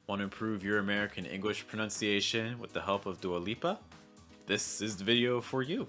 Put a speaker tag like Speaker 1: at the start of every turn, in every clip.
Speaker 1: Want to improve your American English pronunciation with the help of Dua Lipa? This is the video for you.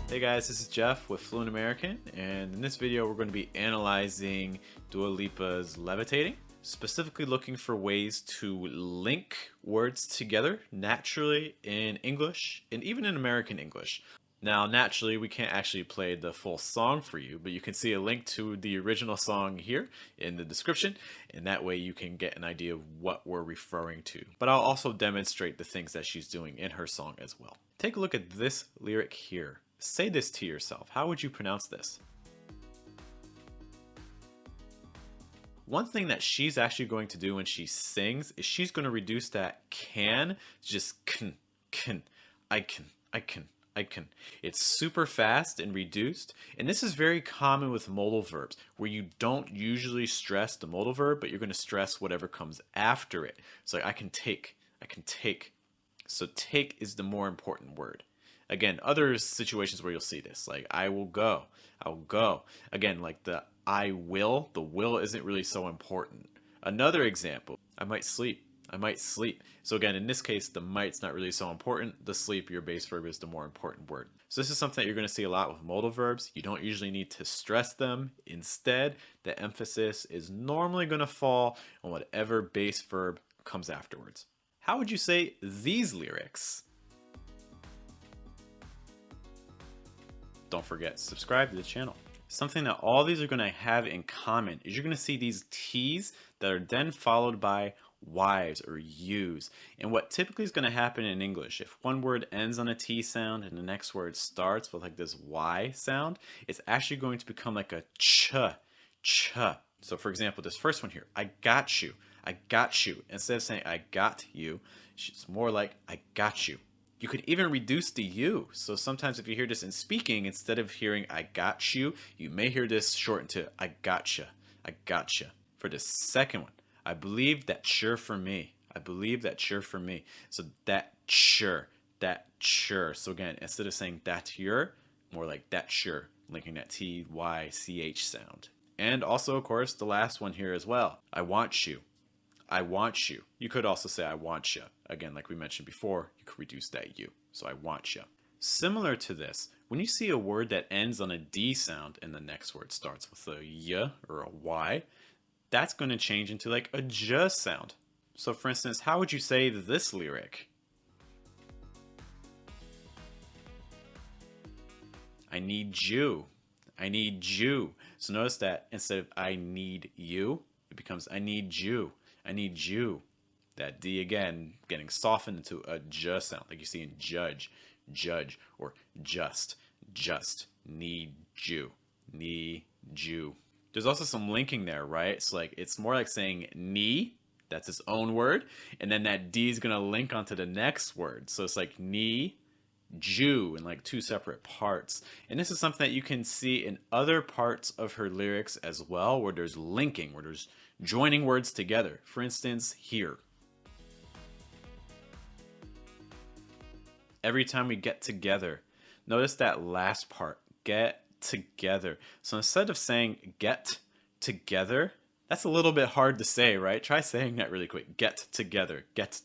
Speaker 1: Hey guys, this is Jeff with Fluent American, and in this video we're going to be analyzing Dua Lipa's Levitating, specifically looking for ways to link words together naturally in English and even in American English. Now, naturally, we can't actually play the full song for you, but you can see a link to the original song here in the description, and that way you can get an idea of what we're referring to. But I'll also demonstrate the things that she's doing in her song as well. Take a look at this lyric here. Say this to yourself. How would you pronounce this? One thing that she's actually going to do when she sings is she's going to reduce that can to just I can. It's super fast and reduced, and this is very common with modal verbs where you don't usually stress the modal verb, but you're going to stress whatever comes after it. So like, I can take. So take is the more important word. Again, other situations where you'll see this, like I'll go. Again, like the will isn't really so important. Another example, I might sleep. So again, in this case, the might's not really so important. The sleep, your base verb, is the more important word. So this is something that you're going to see a lot with modal verbs. You don't usually need to stress them. Instead, the emphasis is normally going to fall on whatever base verb comes afterwards. How would you say these lyrics? Don't forget, subscribe to the channel. Something that all these are going to have in common is you're going to see these T's that are then followed by Y's or U's. And what typically is going to happen in English, if one word ends on a T sound and the next word starts with like this Y sound, it's actually going to become like a ch. So for example, this first one here, I got you. Instead of saying I got you, it's more like I got you. You could even reduce the U. So sometimes if you hear this in speaking, instead of hearing I got you, you may hear this shortened to I gotcha. For the second one, I believe that's sure for me. So that sure. So again, instead of saying that you're, more like that sure, linking that T-Y-C-H sound. And also, of course, the last one here as well. I want you. You could also say I want you. Again, like we mentioned before, you could reduce that you. So I want you. Similar to this, when you see a word that ends on a D sound and the next word starts with a Y or a Y, that's going to change into like a J sound. So for instance, how would you say this lyric? I need you. So notice that instead of I need you, it becomes I need you. That D again getting softened into a J sound, like you see in judge, or just, need you. There's also some linking there, right? It's like it's more like saying knee, that's its own word, and then that D is gonna link onto the next word. So it's like knee, Jew in like two separate parts. And this is something that you can see in other parts of her lyrics as well, where there's linking, where there's joining words together. For instance, here. Every time we get together, notice that last part, get together. So instead of saying get together, that's a little bit hard to say, right? Try saying that really quick. Get together. That's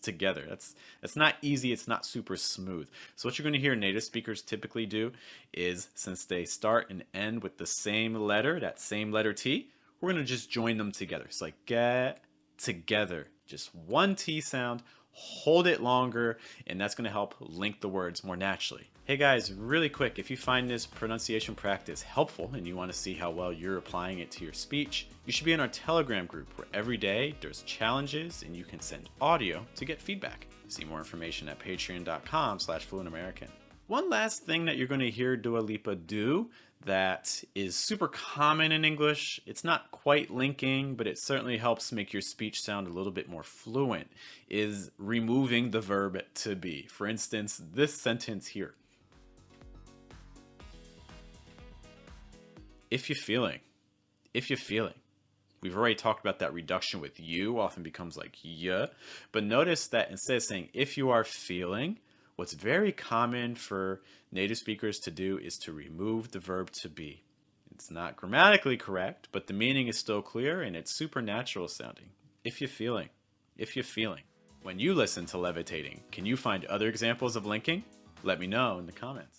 Speaker 1: not easy. It's not super smooth. So what you're going to hear native speakers typically do is, since they start and end with the same letter, that same letter T, we're going to just join them together. It's like get together. Just one T sound. Hold it longer, and that's going to help link the words more naturally. Hey guys, really quick, if you find this pronunciation practice helpful and you want to see how well you're applying it to your speech, you should be in our Telegram group where every day there's challenges and you can send audio to get feedback. See more information at patreon.com/fluentamerican. One last thing that you're going to hear Dua Lipa do that is super common in English, it's not quite linking, but it certainly helps make your speech sound a little bit more fluent, is removing the verb to be. For instance, this sentence here. If you're feeling. We've already talked about that reduction with you, often becomes like yeah, but notice that instead of saying if you are feeling, what's very common for native speakers to do is to remove the verb to be. It's not grammatically correct, but the meaning is still clear and it's super natural sounding. If you're feeling. If you're feeling. When you listen to levitating, can you find other examples of linking? Let me know in the comments.